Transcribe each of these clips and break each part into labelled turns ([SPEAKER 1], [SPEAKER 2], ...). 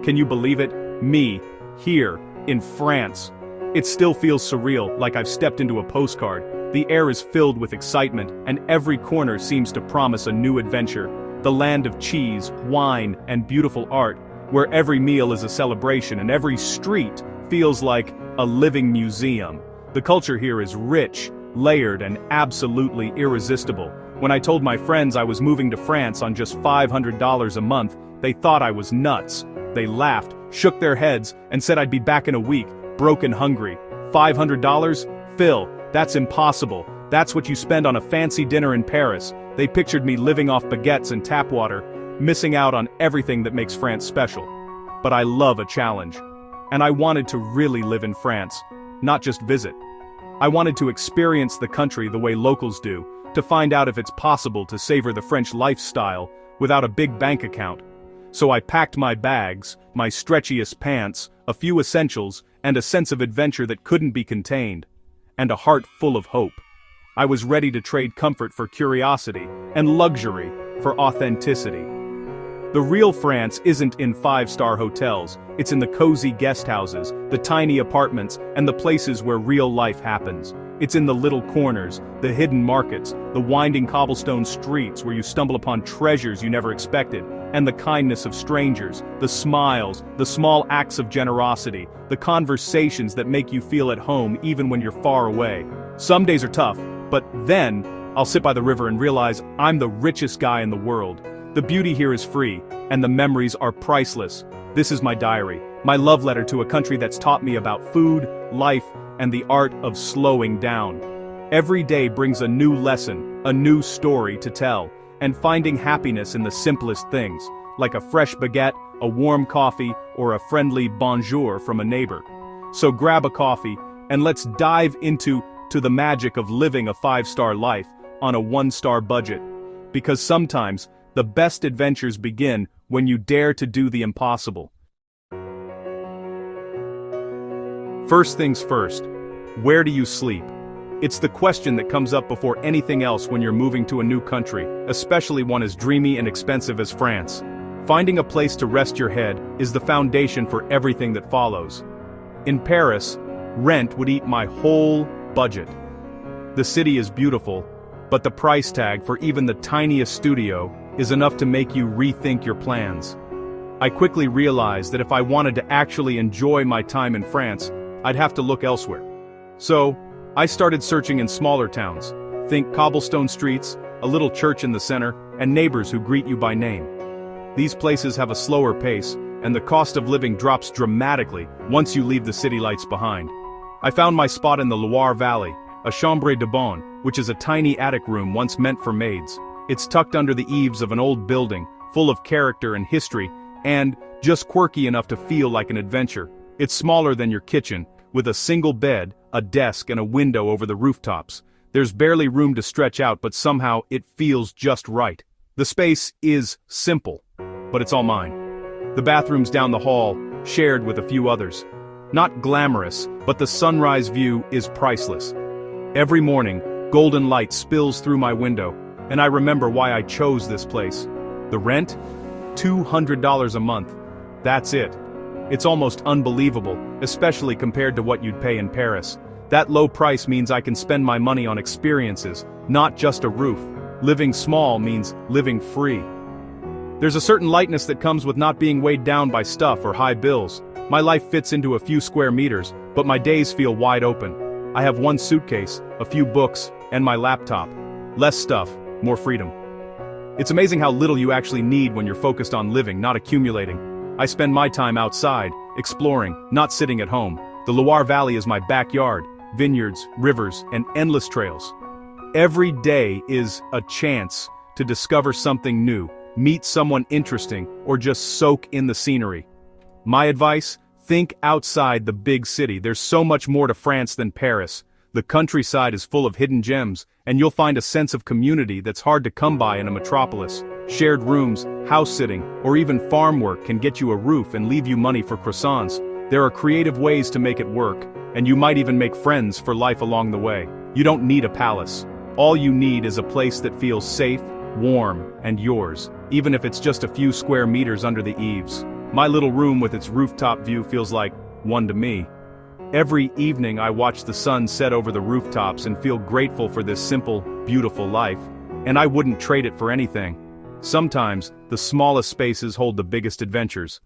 [SPEAKER 1] Can you believe it? Me, here, in France. It still feels surreal, like I've stepped into a postcard. The air is filled with excitement, and every corner seems to promise a new adventure. The land of cheese, wine, and beautiful art, where every meal is a celebration and every street feels like a living museum. The culture here is rich, layered, and absolutely irresistible. When I told my friends I was moving to France on just $500 a month, they thought I was nuts. They laughed, shook their heads, and said I'd be back in a week, broke and hungry. $500? Phil, that's impossible. That's what you spend on a fancy dinner in Paris. They pictured me living off baguettes and tap water, missing out on everything that makes France special. But I love a challenge. And I wanted to really live in France, not just visit. I wanted to experience the country the way locals do, to find out if it's possible to savor the French lifestyle without a big bank account. So I packed my bags, my stretchiest pants, a few essentials, and a sense of adventure that couldn't be contained. And a heart full of hope. I was ready to trade comfort for curiosity, and luxury for authenticity. The real France isn't in five-star hotels, it's in the cozy guest houses, the tiny apartments, and the places where real life happens. It's in the little corners, the hidden markets, the winding cobblestone streets where you stumble upon treasures you never expected, and the kindness of strangers, the smiles, the small acts of generosity, the conversations that make you feel at home even when you're far away. Some days are tough, but then, I'll sit by the river and realize I'm the richest guy in the world. The beauty here is free, and the memories are priceless. This is my diary, my love letter to a country that's taught me about food, life, and the art of slowing down. Every day brings a new lesson, a new story to tell, and finding happiness in the simplest things, like a fresh baguette, a warm coffee, or a friendly bonjour from a neighbor. So grab a coffee, and let's dive into the magic of living a five-star life on a one-star budget. Because sometimes, the best adventures begin when you dare to do the impossible. First things first, where do you sleep? It's the question that comes up before anything else when you're moving to a new country, especially one as dreamy and expensive as France. Finding a place to rest your head is the foundation for everything that follows. In Paris, rent would eat my whole budget. The city is beautiful, but the price tag for even the tiniest studio is enough to make you rethink your plans. I quickly realized that if I wanted to actually enjoy my time in France, I'd have to look elsewhere. So, I started searching in smaller towns. Think cobblestone streets, a little church in the center, and neighbors who greet you by name. These places have a slower pace, and the cost of living drops dramatically once you leave the city lights behind. I found my spot in the Loire Valley, a chambre de bonne, which is a tiny attic room once meant for maids. It's tucked under the eaves of an old building, full of character and history, and just quirky enough to feel like an adventure. It's smaller than your kitchen, with a single bed, a desk, and a window over the rooftops. There's barely room to stretch out, but somehow it feels just right. The space is simple, but it's all mine. The bathroom's down the hall, shared with a few others. Not glamorous, but the sunrise view is priceless. Every morning, golden light spills through my window, and I remember why I chose this place. The rent? $200 a month. That's it. It's almost unbelievable, especially compared to what you'd pay in Paris. That low price means I can spend my money on experiences, not just a roof. Living small means living free. There's a certain lightness that comes with not being weighed down by stuff or high bills. My life fits into a few square meters, but my days feel wide open. I have one suitcase, a few books, and my laptop. Less stuff, more freedom. It's amazing how little you actually need when you're focused on living, not accumulating. I spend my time outside, exploring, not sitting at home. The Loire Valley is my backyard, vineyards, rivers, and endless trails. Every day is a chance to discover something new, meet someone interesting, or just soak in the scenery. My advice? Think outside the big city. There's so much more to France than Paris. The countryside is full of hidden gems, and you'll find a sense of community that's hard to come by in a metropolis. Shared rooms, house sitting, or even farm work can get you a roof and leave you money for croissants. There are creative ways to make it work, and you might even make friends for life along the way. You don't need a palace. All you need is a place that feels safe, warm, and yours, even if it's just a few square meters under the eaves. My little room with its rooftop view feels like one to me. Every evening I watch the sun set over the rooftops and feel grateful for this simple, beautiful life. And I wouldn't trade it for anything. Sometimes, the smallest spaces hold the biggest adventures.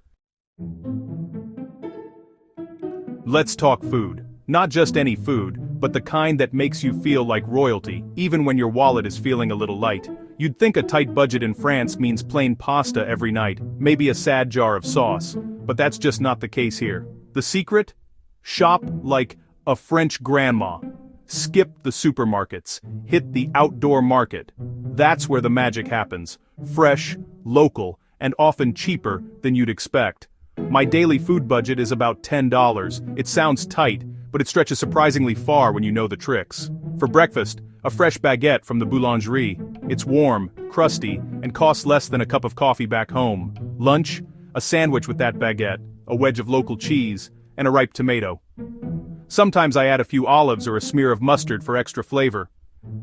[SPEAKER 1] Let's talk food. Not just any food, but the kind that makes you feel like royalty, even when your wallet is feeling a little light. You'd think a tight budget in France means plain pasta every night, maybe a sad jar of sauce. But that's just not the case here. The secret? Shop like a French grandma. Skip the supermarkets. Hit the outdoor market. That's where the magic happens. Fresh, local, and often cheaper than you'd expect. My daily food budget is about $10. It sounds tight, but it stretches surprisingly far when you know the tricks. For breakfast, a fresh baguette from the boulangerie. It's warm, crusty, and costs less than a cup of coffee back home. Lunch, a sandwich with that baguette, a wedge of local cheese, and a ripe tomato. Sometimes I add a few olives or a smear of mustard for extra flavor.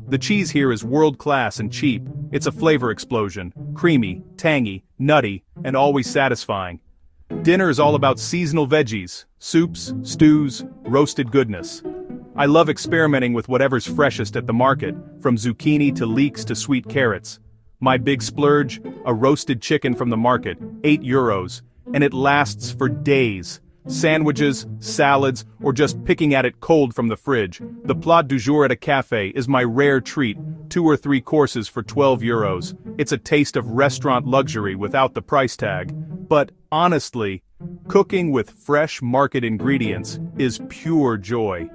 [SPEAKER 1] The cheese here is world-class and cheap. It's a flavor explosion. Creamy, tangy, nutty, and always satisfying. Dinner is all about seasonal veggies, soups, stews, roasted goodness. I love experimenting with whatever's freshest at the market, from zucchini to leeks to sweet carrots. My big splurge, a roasted chicken from the market, €8, and it lasts for days. Sandwiches, salads, or just picking at it cold from the fridge. The plat du jour at a cafe is my rare treat, 2 or 3 courses for €12. It's a taste of restaurant luxury without the price tag. But, honestly, cooking with fresh market ingredients is pure joy.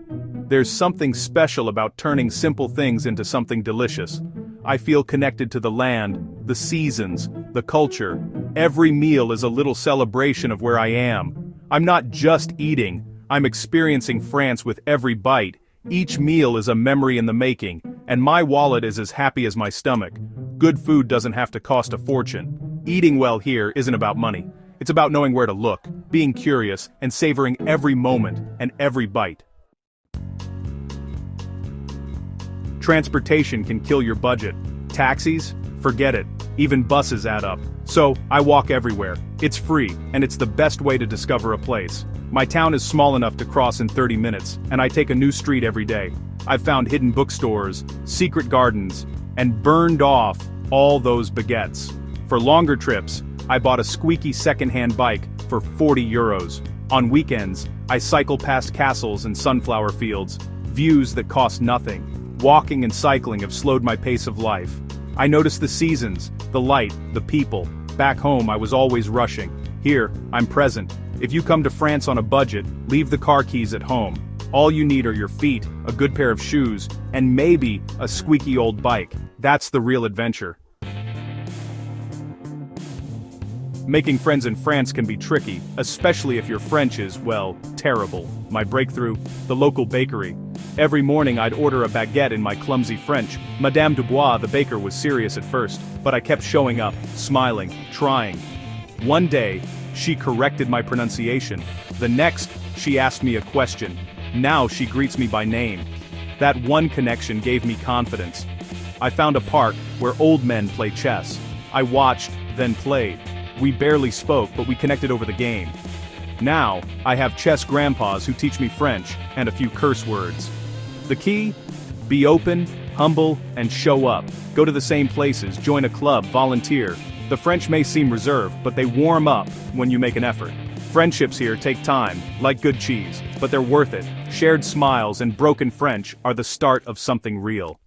[SPEAKER 1] There's something special about turning simple things into something delicious. I feel connected to the land, the seasons, the culture. Every meal is a little celebration of where I am. I'm not just eating, I'm experiencing France with every bite. Each meal is a memory in the making, and my wallet is as happy as my stomach. Good food doesn't have to cost a fortune. Eating well here isn't about money. It's about knowing where to look, being curious, and savoring every moment and every bite. Transportation can kill your budget. Taxis? Forget it. Even buses add up. So, I walk everywhere. It's free, and it's the best way to discover a place. My town is small enough to cross in 30 minutes, and I take a new street every day. I've found hidden bookstores, secret gardens, and burned off all those baguettes. For longer trips, I bought a squeaky second-hand bike for €40. On weekends, I cycle past castles and sunflower fields, views that cost nothing. Walking and cycling have slowed my pace of life. I notice the seasons, the light, the people. Back home I was always rushing. Here, I'm present. If you come to France on a budget, leave the car keys at home. All you need are your feet, a good pair of shoes, and maybe a squeaky old bike. That's the real adventure. Making friends in France can be tricky, especially if your French is, well, terrible. My breakthrough? The local bakery. Every morning I'd order a baguette in my clumsy French. Madame Dubois, the baker, was serious at first, but I kept showing up, smiling, trying. One day, she corrected my pronunciation. The next, she asked me a question. Now she greets me by name. That one connection gave me confidence. I found a park where old men play chess. I watched, then played. We barely spoke, but we connected over the game. Now, I have chess grandpas who teach me French, and a few curse words. The key? Be open, humble, and show up. Go to the same places, join a club, volunteer. The French may seem reserved, but they warm up when you make an effort. Friendships here take time, like good cheese, but they're worth it. Shared smiles and broken French are the start of something real.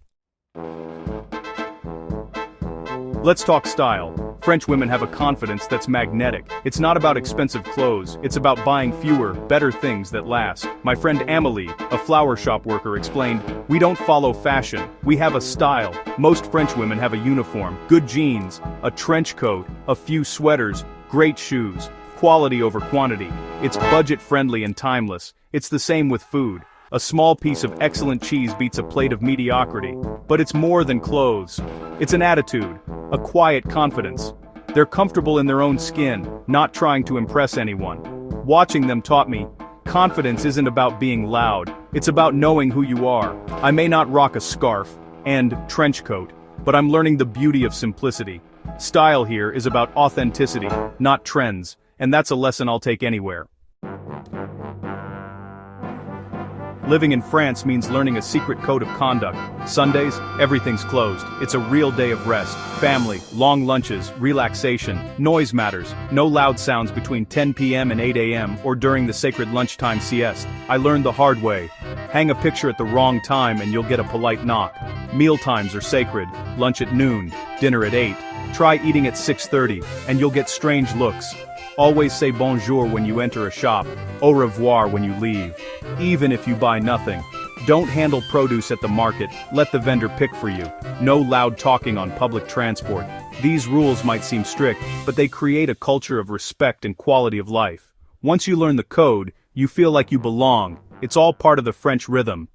[SPEAKER 1] Let's talk style. French women have a confidence that's magnetic. It's not about expensive clothes, it's about buying fewer, better things that last. My friend Amélie, a flower shop worker, explained, "We don't follow fashion, we have a style." Most French women have a uniform, good jeans, a trench coat, a few sweaters, great shoes. Quality over quantity. It's budget-friendly and timeless. It's the same with food. A small piece of excellent cheese beats a plate of mediocrity. But it's more than clothes. It's an attitude, a quiet confidence. They're comfortable in their own skin, not trying to impress anyone. Watching them taught me, confidence isn't about being loud, it's about knowing who you are. I may not rock a scarf and trench coat, but I'm learning the beauty of simplicity. Style here is about authenticity, not trends. and that's a lesson I'll take anywhere. Living in France means learning a secret code of conduct. Sundays, everything's closed. It's a real day of rest, family, long lunches, relaxation, noise matters, no loud sounds between 10 p.m. and 8 a.m. or during the sacred lunchtime sieste. I learned the hard way. Hang a picture at the wrong time and you'll get a polite knock. Meal times are sacred, lunch at noon, dinner at 8. Try eating at 6:30, and you'll get strange looks. Always say bonjour when you enter a shop, au revoir when you leave. Even if you buy nothing. Don't handle produce at the market, let the vendor pick for you. No loud talking on public transport. These rules might seem strict, but they create a culture of respect and quality of life. Once you learn the code, you feel like you belong. It's all part of the French rhythm.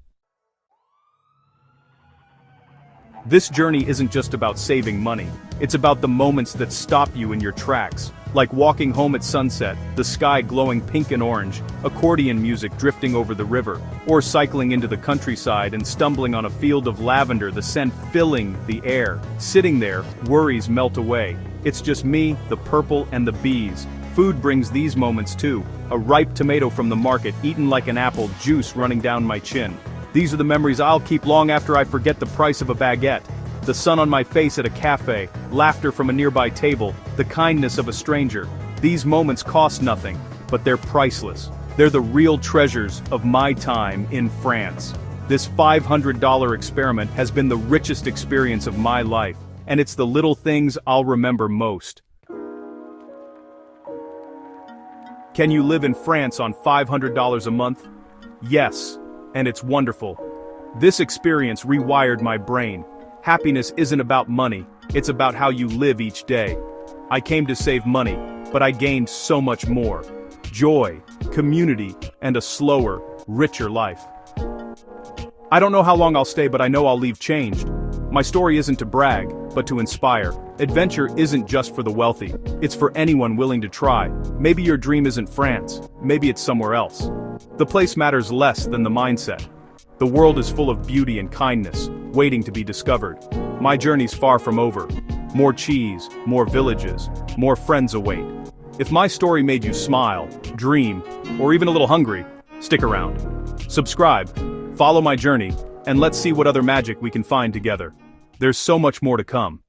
[SPEAKER 1] This journey isn't just about saving money. It's about the moments that stop you in your tracks. Like walking home at sunset, the sky glowing pink and orange, accordion music drifting over the river, or cycling into the countryside and stumbling on a field of lavender, the scent filling the air. Sitting there, worries melt away. It's just me, the purple, and the bees. Food brings these moments too. A ripe tomato from the market, eaten like an apple, juice running down my chin. These are the memories I'll keep long after I forget the price of a baguette. The sun on my face at a cafe, laughter from a nearby table, the kindness of a stranger. These moments cost nothing, but they're priceless. They're the real treasures of my time in France. This $500 experiment has been the richest experience of my life, and it's the little things I'll remember most. Can you live in France on $500 a month? Yes, and it's wonderful. This experience rewired my brain. Happiness isn't about money, it's about how you live each day. I came to save money, but I gained so much more. Joy, community, and a slower, richer life. I don't know how long I'll stay, but I know I'll leave changed. My story isn't to brag, but to inspire. Adventure isn't just for the wealthy, it's for anyone willing to try. Maybe your dream isn't France, maybe it's somewhere else. The place matters less than the mindset. The world is full of beauty and kindness, waiting to be discovered. My journey's far from over. More cheese, more villages, more friends await. If my story made you smile, dream, or even a little hungry, stick around. Subscribe, follow my journey, and let's see what other magic we can find together. There's so much more to come.